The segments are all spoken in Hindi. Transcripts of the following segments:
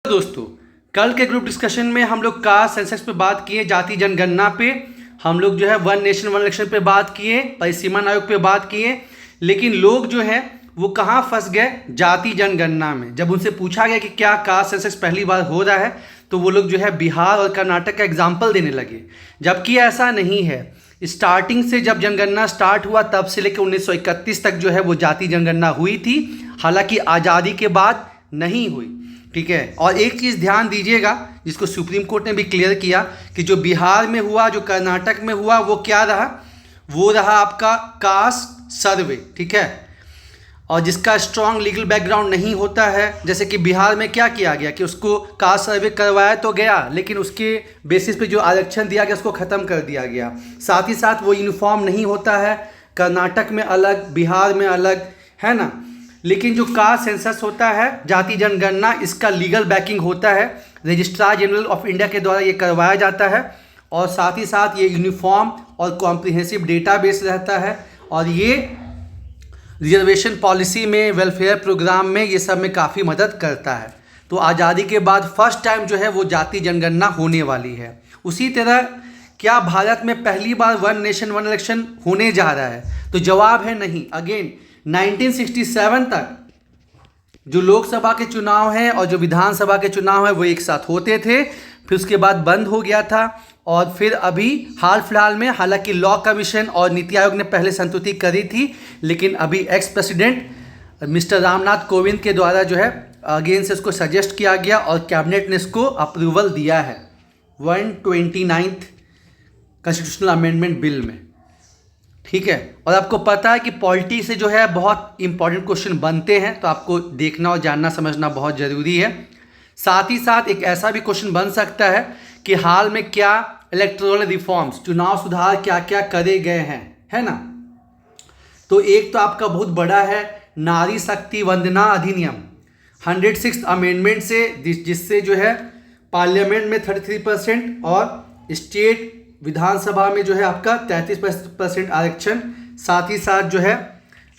दोस्तों, कल के ग्रुप डिस्कशन में हम लोग कास्ट सेंसस पे बात किए, जाति जनगणना पे हम लोग जो है वन नेशन वन इलेक्शन पे बात किए, परिसीमन आयोग पे बात किए। लेकिन लोग जो है वो कहाँ फंस गए? जाति जनगणना में। जब उनसे पूछा गया कि क्या कास्ट सेंसस पहली बार हो रहा है, तो वो लोग जो है बिहार और कर्नाटक का एग्जाम्पल देने लगे, जबकि ऐसा नहीं है। स्टार्टिंग से जब जनगणना स्टार्ट हुआ तब से लेकर 1931 तक जो है वो जाति जनगणना हुई थी, हालांकि आज़ादी के बाद नहीं हुई। ठीक है। और एक चीज़ ध्यान दीजिएगा, जिसको सुप्रीम कोर्ट ने भी क्लियर किया कि जो बिहार में हुआ, जो कर्नाटक में हुआ, वो क्या रहा? वो रहा आपका कास्ट सर्वे। ठीक है। और जिसका स्ट्रॉन्ग लीगल बैकग्राउंड नहीं होता है, जैसे कि बिहार में क्या किया गया कि उसको कास्ट सर्वे करवाया तो गया, लेकिन उसके बेसिस पे जो आरक्षण दिया गया उसको ख़त्म कर दिया गया। साथ ही साथ वो यूनिफॉर्म नहीं होता है, कर्नाटक में अलग, बिहार में अलग, है ना। लेकिन जो कास्ट सेंसस होता है, जाति जनगणना, इसका लीगल बैकिंग होता है, रजिस्ट्रार जनरल ऑफ इंडिया के द्वारा ये करवाया जाता है। और साथ ही साथ ये यूनिफॉर्म और कॉम्प्रिहेंसिव डेटाबेस रहता है, और ये रिजर्वेशन पॉलिसी में, वेलफेयर प्रोग्राम में, ये सब में काफ़ी मदद करता है। तो आज़ादी के बाद फर्स्ट टाइम जो है वो जाति जनगणना होने वाली है। उसी तरह क्या भारत में पहली बार वन नेशन वन इलेक्शन होने जा रहा है? तो जवाब है नहीं। अगेन 1967 तक जो लोकसभा के चुनाव हैं और जो विधानसभा के चुनाव हैं वो एक साथ होते थे, फिर उसके बाद बंद हो गया था। और फिर अभी हाल फिलहाल में, हालांकि लॉ कमीशन और नीति आयोग ने पहले संतुष्टि करी थी, लेकिन अभी ex president mister Ramnath Kovind के द्वारा जो है अगेन से इसको सजेस्ट किया गया और कैबिनेट ने इसको अप्रूवल दिया है 129th कॉन्स्टिट्यूशनल अमेंडमेंट बिल में। ठीक है। और आपको पता है कि पॉलिटी से जो है बहुत इंपॉर्टेंट क्वेश्चन बनते हैं, तो आपको देखना और जानना समझना बहुत ज़रूरी है। साथ ही साथ एक ऐसा भी क्वेश्चन बन सकता है कि हाल में क्या इलेक्टोरल रिफॉर्म्स, चुनाव सुधार क्या क्या करे गए हैं, है ना। तो एक तो आपका बहुत बड़ा है नारी शक्ति वंदना अधिनियम 106th अमेंडमेंट से, जिससे जो है पार्लियामेंट में 33% और स्टेट विधानसभा में जो है आपका 33% आरक्षण। साथ ही साथ जो है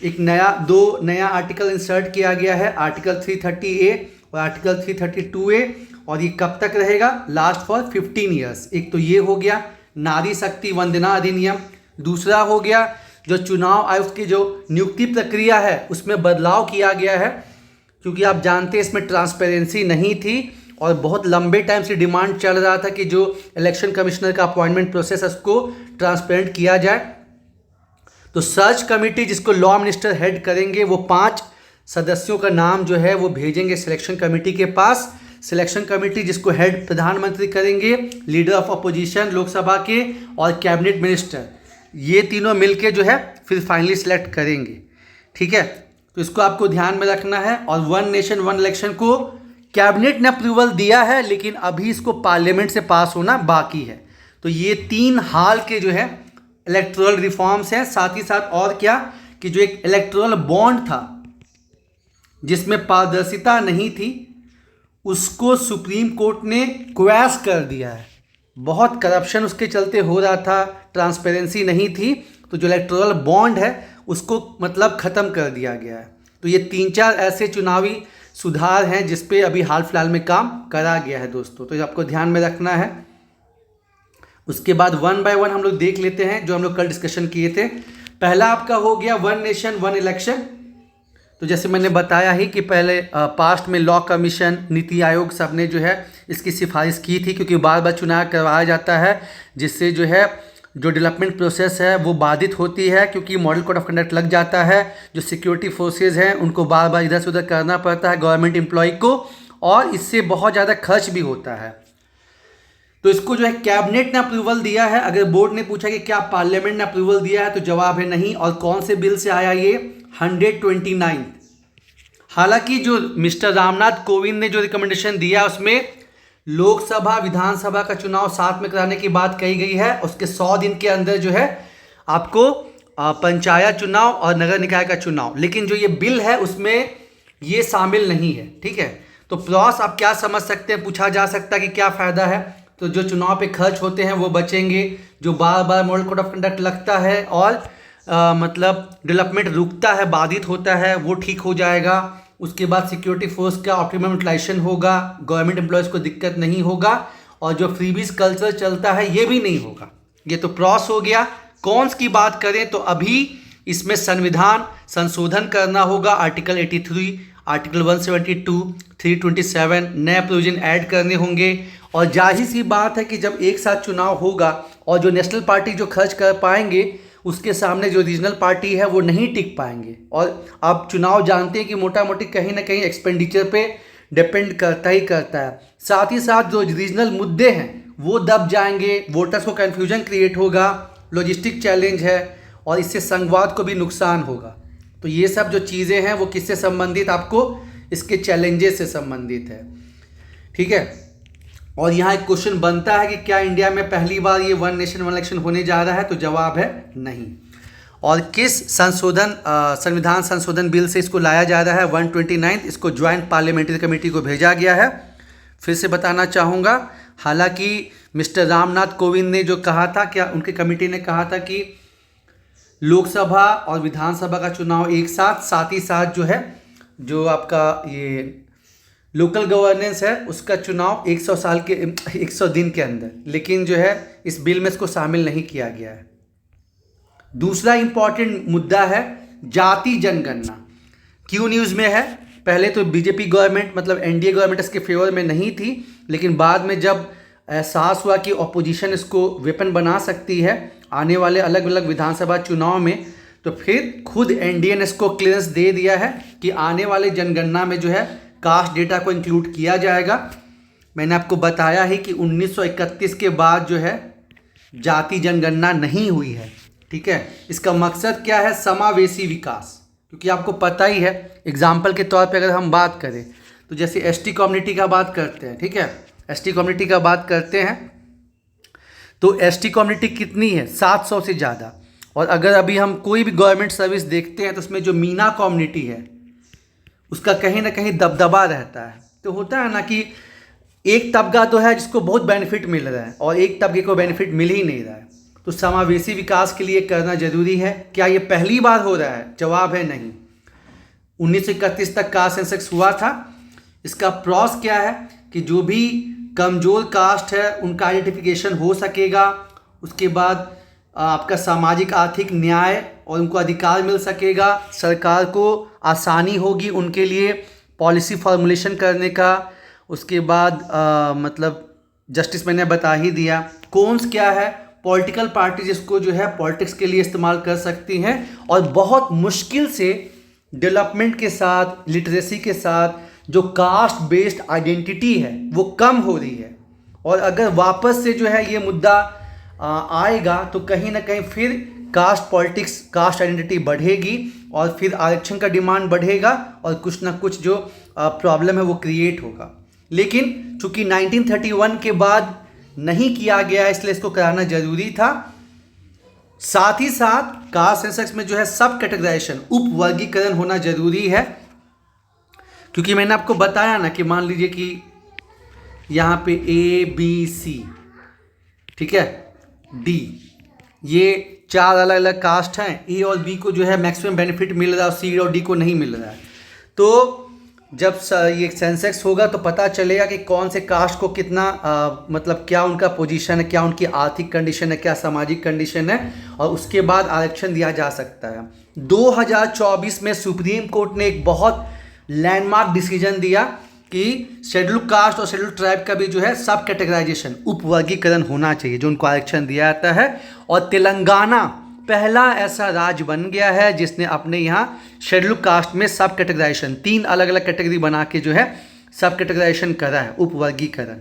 एक दो नया आर्टिकल इंसर्ट किया गया है, आर्टिकल 330A और आर्टिकल 332A, और ये कब तक रहेगा? Last for 15 years. एक तो ये हो गया नारी शक्ति वंदना अधिनियम। दूसरा हो गया जो चुनाव आयुक्त की जो नियुक्ति प्रक्रिया है उसमें बदलाव किया गया है, क्योंकि आप जानते हैं इसमें ट्रांसपेरेंसी नहीं थी और बहुत लंबे टाइम से डिमांड चल रहा था कि जो इलेक्शन कमिश्नर का अपॉइंटमेंट प्रोसेस है उसको ट्रांसपेरेंट किया जाए। तो सर्च कमेटी, जिसको लॉ मिनिस्टर हेड करेंगे, वो 5 सदस्यों का नाम जो है वो भेजेंगे सिलेक्शन कमेटी के पास। सिलेक्शन कमेटी जिसको हेड प्रधानमंत्री करेंगे, लीडर ऑफ अपोजिशन लोकसभा के और कैबिनेट मिनिस्टर, ये तीनों मिलके जो है फिर फाइनली सेलेक्ट करेंगे। ठीक है। तो इसको आपको ध्यान में रखना है। और वन नेशन वन इलेक्शन को कैबिनेट ने अप्रूवल दिया है, लेकिन अभी इसको पार्लियामेंट से पास होना बाकी है। तो ये 3 हाल के जो है इलेक्टोरल रिफॉर्म्स हैं। साथ ही साथ और क्या कि जो एक इलेक्टोरल बॉन्ड था जिसमें पारदर्शिता नहीं थी, उसको सुप्रीम कोर्ट ने क्वैश कर दिया है। बहुत करप्शन उसके चलते हो रहा था, ट्रांसपेरेंसी नहीं थी, तो जो इलेक्टोरल बॉन्ड है उसको मतलब ख़त्म कर दिया गया है। तो ये 3-4 ऐसे चुनावी सुधार हैं जिस पे अभी हाल फिलहाल में काम करा गया है दोस्तों, तो ये आपको ध्यान में रखना है। उसके बाद वन बाय वन हम लोग देख लेते हैं जो हम लोग कल डिस्कशन किए थे। पहला आपका हो गया वन नेशन वन इलेक्शन। तो जैसे मैंने बताया ही कि पहले पास्ट में लॉ कमीशन, नीति आयोग सब ने जो है इसकी सिफारिश की थी, क्योंकि बार बार चुनाव करवाया जाता है, जिससे जो है जो डेवलपमेंट प्रोसेस है वो बाधित होती है, क्योंकि मॉडल कोड ऑफ कंडक्ट लग जाता है। जो सिक्योरिटी फोर्सेज हैं उनको बार बार इधर से उधर करना पड़ता है गवर्नमेंट एम्प्लॉय को, और इससे बहुत ज़्यादा खर्च भी होता है। तो इसको जो है कैबिनेट ने अप्रूवल दिया है। अगर बोर्ड ने पूछा कि क्या पार्लियामेंट ने अप्रूवल दिया है, तो जवाब है नहीं। और कौन से बिल से आया ये? 129। हालांकि जो मिस्टर रामनाथ कोविंद ने जो रिकमेंडेशन दिया उसमें लोकसभा विधानसभा का चुनाव साथ में कराने की बात कही गई है। उसके 100 दिन के अंदर जो है आपको पंचायत चुनाव और नगर निकाय का चुनाव, लेकिन जो ये बिल है उसमें ये शामिल नहीं है। ठीक है। तो प्रॉस आप क्या समझ सकते हैं, पूछा जा सकता है कि क्या फ़ायदा है? तो जो चुनाव पे खर्च होते हैं वो बचेंगे, जो बार बार मॉडल कोड ऑफ कंडक्ट लगता है और मतलब डेवलपमेंट रुकता है, बाधित होता है, वो ठीक हो जाएगा। उसके बाद सिक्योरिटी फोर्स का ऑप्टिमम यूटिलाइजेशन होगा, गवर्नमेंट एम्प्लॉयज़ को दिक्कत नहीं होगा, और जो फ्रीबीज कल्चर चलता है ये भी नहीं होगा। ये तो प्रॉस हो गया। कॉन्स की बात करें तो अभी इसमें संविधान संशोधन करना होगा, आर्टिकल 83, आर्टिकल 172, 327 नए प्रोविजन ऐड करने होंगे। और जाहिर सी बात है कि जब एक साथ चुनाव होगा और जो नेशनल पार्टी जो खर्च कर पाएंगे उसके सामने जो रीजनल पार्टी है वो नहीं टिक पाएंगे। और आप चुनाव जानते हैं कि मोटा मोटी कहीं ना कहीं एक्सपेंडिचर पे डिपेंड करता ही करता है। साथ ही साथ जो रीजनल मुद्दे हैं वो दब जाएंगे, वोटर्स को कन्फ्यूजन क्रिएट होगा, लॉजिस्टिक चैलेंज है, और इससे संघवाद को भी नुकसान होगा। तो ये सब जो चीज़ें हैं वो किससे संबंधित, आपको इसके चैलेंजेस से संबंधित है। ठीक है। और यहाँ एक क्वेश्चन बनता है कि क्या इंडिया में पहली बार ये वन नेशन वन इलेक्शन होने जा रहा है, तो जवाब है नहीं। और किस संविधान संशोधन बिल से इसको लाया जा रहा है, 129, इसको ज्वाइंट पार्लियामेंट्री कमेटी को भेजा गया है। फिर से बताना चाहूँगा, हालांकि मिस्टर रामनाथ कोविंद ने जो कहा था, क्या उनकी कमेटी ने कहा था कि लोकसभा और विधानसभा का चुनाव एक साथ ही साथ जो है जो आपका ये लोकल गवर्नेंस है उसका चुनाव 100 दिन के अंदर, लेकिन जो है इस बिल में इसको शामिल नहीं किया गया है। दूसरा इंपॉर्टेंट मुद्दा है जाति जनगणना। क्यों न्यूज़ में है, पहले तो बीजेपी गवर्नमेंट मतलब एनडीए गवर्नमेंट इसके फेवर में नहीं थी, लेकिन बाद में जब एहसास हुआ कि ऑपोजिशन इसको वेपन बना सकती है आने वाले अलग अलग विधानसभा चुनाव में, तो फिर खुद एनडीए ने इसको क्लियरेंस दे दिया है कि आने वाले जनगणना में जो है कास्ट डेटा को इंक्लूड किया जाएगा। मैंने आपको बताया है कि 1931 के बाद जो है जाति जनगणना नहीं हुई है। ठीक है। इसका मकसद क्या है, समावेशी विकास। क्योंकि आपको पता ही है, एग्जाम्पल के तौर पे अगर हम बात करें तो जैसे एसटी कम्युनिटी का बात करते हैं, ठीक है, एसटी कम्युनिटी का बात करते हैं तो एसटी कम्युनिटी कितनी है, 700 से ज़्यादा। और अगर अभी हम कोई भी गवर्नमेंट सर्विस देखते हैं तो उसमें जो मीना कम्युनिटी है उसका कहीं ना कहीं दबदबा रहता है। तो होता है ना कि एक तबका तो है जिसको बहुत बेनिफिट मिल रहा है और एक तबके को बेनिफिट मिल ही नहीं रहा है। तो समावेशी विकास के लिए करना जरूरी है। क्या ये पहली बार हो रहा है, जवाब है नहीं। 1931 तक कास्ट सेंसस हुआ था। इसका प्रॉस क्या है कि जो भी कमज़ोर कास्ट है उनका आइडेंटिफिकेशन हो सकेगा, उसके बाद आपका सामाजिक आर्थिक न्याय और उनको अधिकार मिल सकेगा, सरकार को आसानी होगी उनके लिए पॉलिसी फॉर्मुलेशन करने का, उसके बाद मतलब जस्टिस मैंने बता ही दिया। कॉन्स क्या है, पॉलिटिकल पार्टी जिसको जो है पॉलिटिक्स के लिए इस्तेमाल कर सकती हैं और बहुत मुश्किल से डेवलपमेंट के साथ, लिटरेसी के साथ जो कास्ट बेस्ड आइडेंटिटी है वो कम हो रही है। और अगर वापस से जो है ये मुद्दा आएगा तो कहीं ना कहीं फिर कास्ट पॉलिटिक्स, कास्ट आइडेंटिटी बढ़ेगी और फिर आरक्षण का डिमांड बढ़ेगा और कुछ ना कुछ जो प्रॉब्लम है वो क्रिएट होगा। लेकिन चूंकि 1931 के बाद नहीं किया गया इसलिए इसको कराना जरूरी था। साथ ही साथ कास्ट सेंसस में जो है सब कैटेगराइजेशन, उप वर्गीकरण होना जरूरी है। क्योंकि मैंने आपको बताया ना कि मान लीजिए कि यहाँ पे ABC, ठीक है, D, ये 4 अलग अलग कास्ट हैं। A और B को जो है मैक्सिमम बेनिफिट मिल रहा है और C और D को नहीं मिल रहा है। तो जब ये सेंसेक्स होगा तो पता चलेगा कि कौन से कास्ट को कितना मतलब क्या उनका पोजीशन है, क्या उनकी आर्थिक कंडीशन है, क्या सामाजिक कंडीशन है, और उसके बाद आरक्षण दिया जा सकता है। 2024 में सुप्रीम कोर्ट ने एक बहुत लैंडमार्क डिसीजन दिया कि शेड्यूल कास्ट और शेड्यूल ट्राइब का भी जो है सब कैटेगराइजेशन, उप वर्गीकरण होना चाहिए जो उनको आरक्षण दिया जाता है। और तेलंगाना पहला ऐसा राज्य बन गया है जिसने अपने यहाँ शेड्यूल कास्ट में सब कैटेगराइजेशन, 3 अलग अलग कैटेगरी बना के जो है सब कैटेगराइजेशन करा है, उप वर्गीकरण।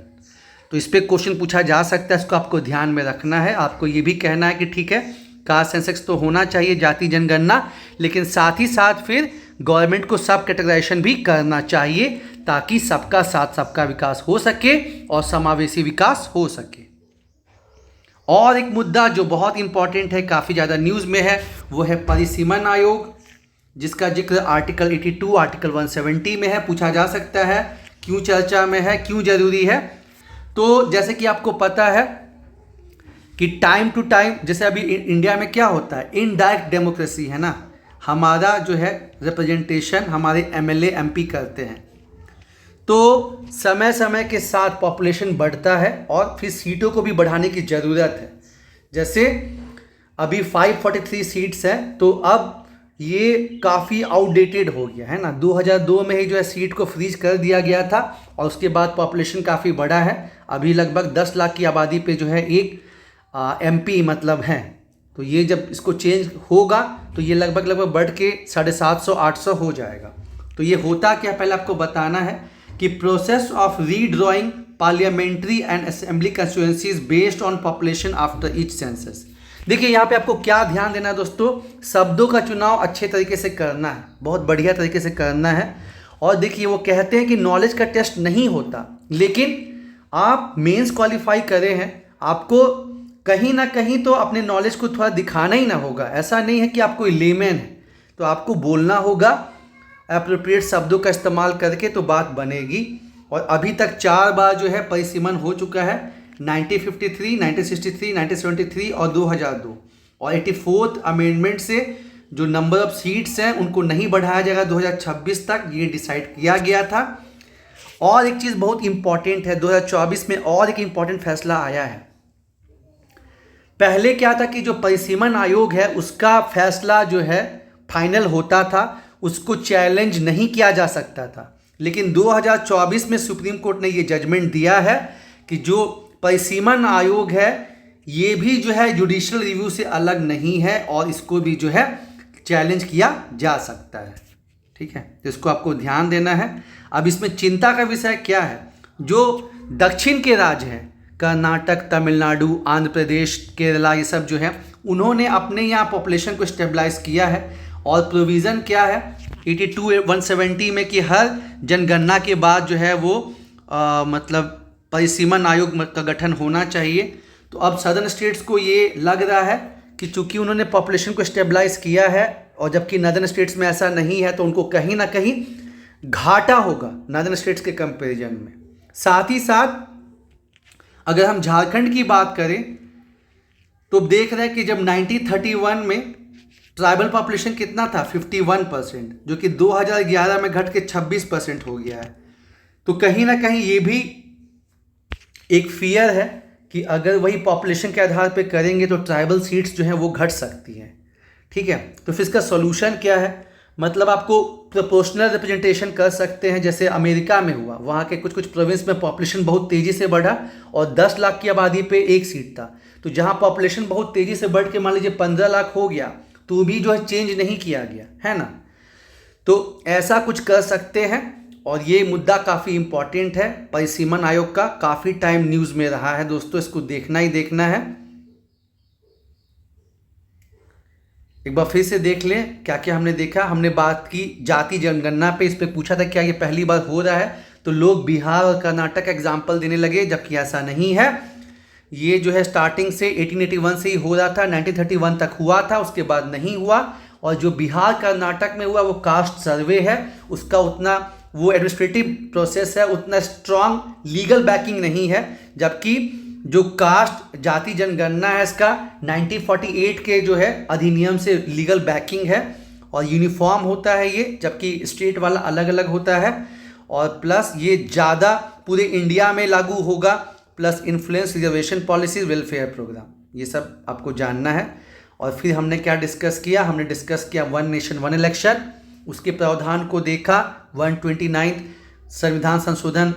तो इस पर क्वेश्चन पूछा जा सकता है, इसको आपको ध्यान में रखना है। आपको ये भी कहना है कि ठीक है कास्ट सेंसस तो होना चाहिए, जाति जनगणना, लेकिन साथ ही साथ फिर गवर्नमेंट को सब कैटेगराइजेशन भी करना चाहिए ताकि सबका साथ सबका विकास हो सके और समावेशी विकास हो सके। और एक मुद्दा जो बहुत इंपॉर्टेंट है, काफ़ी ज़्यादा न्यूज़ में है, वो है परिसीमन आयोग, जिसका जिक्र आर्टिकल 82, आर्टिकल 170 में है। पूछा जा सकता है क्यों चर्चा में है, क्यों ज़रूरी है। तो जैसे कि आपको पता है कि टाइम टू टाइम, जैसे अभी इंडिया में क्या होता है, इनडायरेक्ट डेमोक्रेसी है ना, हमारा जो है रिप्रेजेंटेशन हमारे एमएलए एमपी करते हैं। तो समय समय के साथ पॉपुलेशन बढ़ता है और फिर सीटों को भी बढ़ाने की ज़रूरत है। जैसे अभी 543 सीट्स हैं, तो अब ये काफ़ी आउटडेटेड हो गया है ना। 2002 में ही जो है सीट को फ्रीज कर दिया गया था और उसके बाद पॉपुलेशन काफ़ी बढ़ा है। अभी लगभग 10 लाख की आबादी पे जो है एक एमपी मतलब है। तो ये जब इसको चेंज होगा तो ये लगभग बढ़ के 750-800 हो जाएगा। तो ये होता क्या, पहले आपको बताना है कि process of redrawing parliamentary and assembly constituencies based on population after each census. देखिए यहाँ पे आपको क्या ध्यान देना है दोस्तों, शब्दों का चुनाव अच्छे तरीके से करना है, बहुत बढ़िया तरीके से करना है। और देखिए वो कहते हैं कि नॉलेज का टेस्ट नहीं होता, लेकिन आप मेंस क्वालिफाई करे हैं, आपको कहीं ना कहीं तो अपने नॉलेज को थोड़ा दिखाना ही ना होगा। ऐसा नहीं है कि आप कोई लेमैन है, तो आपको बोलना होगा एप्रोप्रिएट शब्दों का इस्तेमाल करके, तो बात बनेगी। और अभी तक 4 बार जो है परिसीमन हो चुका है, 1953, 1963, 1973 और 2002। और 84th अमेंडमेंट से जो नंबर ऑफ सीट्स हैं उनको नहीं बढ़ाया जाएगा 2026 तक, ये डिसाइड किया गया था। और एक चीज़ बहुत इंपॉर्टेंट है, 2024 में और एक इम्पॉर्टेंट फैसला आया है। पहले क्या था कि जो परिसीमन आयोग है उसका फैसला जो है फाइनल होता था, उसको चैलेंज नहीं किया जा सकता था। लेकिन 2024 में सुप्रीम कोर्ट ने ये जजमेंट दिया है कि जो परिसीमन आयोग है ये भी जो है जुडिशियल रिव्यू से अलग नहीं है और इसको भी जो है चैलेंज किया जा सकता है। ठीक है, तो इसको आपको ध्यान देना है। अब इसमें चिंता का विषय क्या है, जो दक्षिण के राज्य हैं कर्नाटक, तमिलनाडु, आंध्र प्रदेश, केरला, ये सब जो है उन्होंने अपने यहाँ पॉपुलेशन को स्टेबलाइज किया है। और प्रोविज़न क्या है 82-170 में कि हर जनगणना के बाद जो है वो मतलब परिसीमन आयोग का गठन होना चाहिए। तो अब सदर्न स्टेट्स को ये लग रहा है कि चूंकि उन्होंने पॉपुलेशन को स्टेबलाइज किया है और जबकि नॉर्दर्न स्टेट्स में ऐसा नहीं है, तो उनको कहीं ना कहीं घाटा होगा नॉर्दर्न स्टेट्स के कंपैरिजन में। साथ ही साथ अगर हम झारखंड की बात करें तो देख रहे हैं कि जब 1931 में ट्राइबल पॉपुलेशन कितना था 51%, जो कि 2011 में घट के 26% हो गया है। तो कहीं ना कहीं ये भी एक फियर है कि अगर वही पॉपुलेशन के आधार पे करेंगे तो ट्राइबल सीट्स जो हैं वो घट सकती हैं। ठीक है, तो फिर इसका सॉल्यूशन क्या है, मतलब आपको प्रोपोर्शनल रिप्रेजेंटेशन कर सकते हैं, जैसे अमेरिका में हुआ। वहाँ के कुछ प्रोविंस में पॉपुलेशन बहुत तेज़ी से बढ़ा और 10 लाख की आबादी पे एक सीट था। तो जहाँ पॉपुलेशन बहुत तेज़ी से बढ़ के मान लीजिए 15 लाख हो गया, तो भी जो है चेंज नहीं किया गया है ना। तो ऐसा कुछ कर सकते हैं और ये मुद्दा काफ़ी इम्पॉर्टेंट है। परिसीमन आयोग का काफ़ी टाइम न्यूज़ में रहा है दोस्तों, इसको देखना ही देखना है। एक बार फिर से देख लें क्या क्या हमने देखा। हमने बात की जाति जनगणना पे, इस पे पूछा था क्या ये पहली बार हो रहा है, तो लोग बिहार और कर्नाटक का एग्जाम्पल देने लगे, जबकि ऐसा नहीं है। ये जो है स्टार्टिंग से 1881 से ही हो रहा था, 1931 तक हुआ था, उसके बाद नहीं हुआ। और जो बिहार कर्नाटक में हुआ वो कास्ट सर्वे है, उसका उतना वो एडमिनिस्ट्रेटिव प्रोसेस है, उतना स्ट्रॉन्ग लीगल बैकिंग नहीं है। जबकि जो कास्ट जाति जनगणना है इसका 1948 के जो है अधिनियम से लीगल बैकिंग है और यूनिफॉर्म होता है ये, जबकि स्टेट वाला अलग अलग होता है। और प्लस ये ज़्यादा पूरे इंडिया में लागू होगा, plus influence reservation policy, welfare program, ये सब आपको जानना है। और फिर हमने क्या डिस्कस किया, हमने डिस्कस किया 1 नेशन 1 इलेक्शन, उसके प्रावधान को देखा, 129 संविधान संशोधन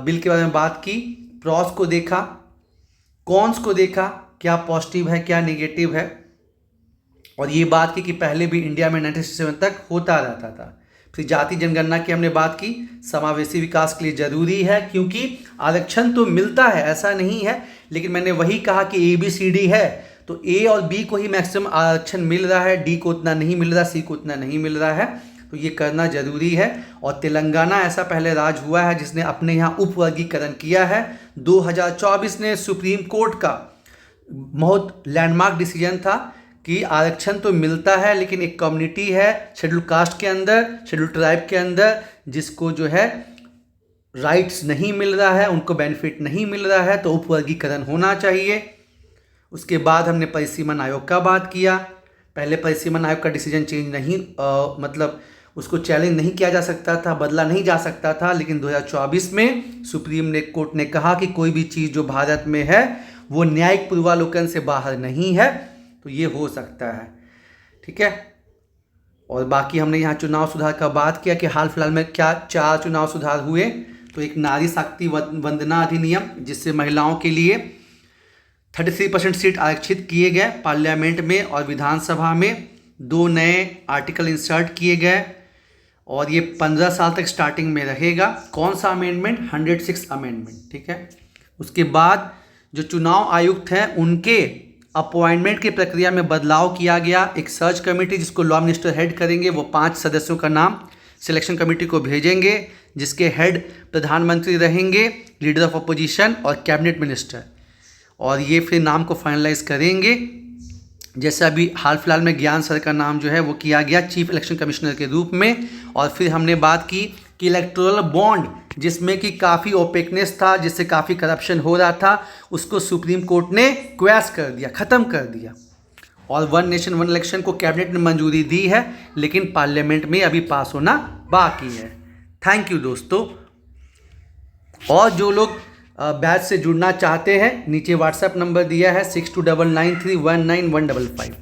बिल के बारे में बात की, प्रॉस को देखा, कॉन्स को देखा, क्या पॉजिटिव है क्या नेगेटिव है, और ये बात की कि पहले भी इंडिया में 1967 तक होता रहता था। फिर जाति जनगणना की हमने बात की, समावेशी विकास के लिए ज़रूरी है, क्योंकि आरक्षण तो मिलता है ऐसा नहीं है, लेकिन मैंने वही कहा कि ABCD है, तो A और B को ही मैक्सिमम आरक्षण मिल रहा है, D को उतना नहीं मिल रहा, C को उतना नहीं मिल रहा है, तो ये करना ज़रूरी है। और तेलंगाना ऐसा पहले राज्य हुआ है जिसने अपने यहाँ उपवर्गीकरण किया है। 2024 ने सुप्रीम कोर्ट का बहुत लैंडमार्क डिसीजन था कि आरक्षण तो मिलता है, लेकिन एक कम्युनिटी है शेड्यूल कास्ट के अंदर, शेड्यूल ट्राइब के अंदर, जिसको जो है राइट्स नहीं मिल रहा है, उनको बेनिफिट नहीं मिल रहा है, तो उपवर्गीकरण होना चाहिए। उसके बाद हमने परिसीमन आयोग का बात किया। पहले परिसीमन आयोग का डिसीजन चेंज नहीं मतलब उसको चैलेंज नहीं किया जा सकता था, बदला नहीं जा सकता था, लेकिन 2024 में सुप्रीम कोर्ट ने कहा कि कोई भी चीज़ जो भारत में है वो न्यायिक पूर्वालोकन से बाहर नहीं है, तो ये हो सकता है। ठीक है। और बाकी हमने यहाँ चुनाव सुधार का बात किया कि हाल फिलहाल में क्या 4 चुनाव सुधार हुए। तो एक नारी शक्ति वंदना अधिनियम, जिससे महिलाओं के लिए 33% सीट आरक्षित किए गए पार्लियामेंट में और विधानसभा में। 2 नए आर्टिकल इंसर्ट किए गए और ये 15 साल तक स्टार्टिंग में रहेगा। कौन सा अमेंडमेंट? 106 अमेंडमेंट। ठीक है। उसके बाद जो चुनाव आयुक्त हैं उनके अपॉइंटमेंट की प्रक्रिया में बदलाव किया गया। एक सर्च कमेटी जिसको लॉ मिनिस्टर हेड करेंगे, वो 5 सदस्यों का नाम सिलेक्शन कमेटी को भेजेंगे, जिसके हेड प्रधानमंत्री रहेंगे, लीडर ऑफ अपोजिशन और कैबिनेट मिनिस्टर। और ये फिर नाम को फाइनलाइज करेंगे। जैसे अभी हाल फिलहाल में ज्ञान सर का नाम जो है वो किया गया चीफ इलेक्शन कमिश्नर के रूप में। और फिर हमने बात की कि इलेक्टोरल बॉन्ड, जिसमें कि काफ़ी ओपेकनेस था, जिससे काफ़ी करप्शन हो रहा था, उसको सुप्रीम कोर्ट ने क्वैश कर दिया, ख़त्म कर दिया। और 1 नेशन 1 इलेक्शन को कैबिनेट ने मंजूरी दी है, लेकिन पार्लियामेंट में अभी पास होना बाकी है। थैंक यू दोस्तों। और जो लोग बैच से जुड़ना चाहते हैं, नीचे व्हाट्सएप नंबर दिया है 6299319155।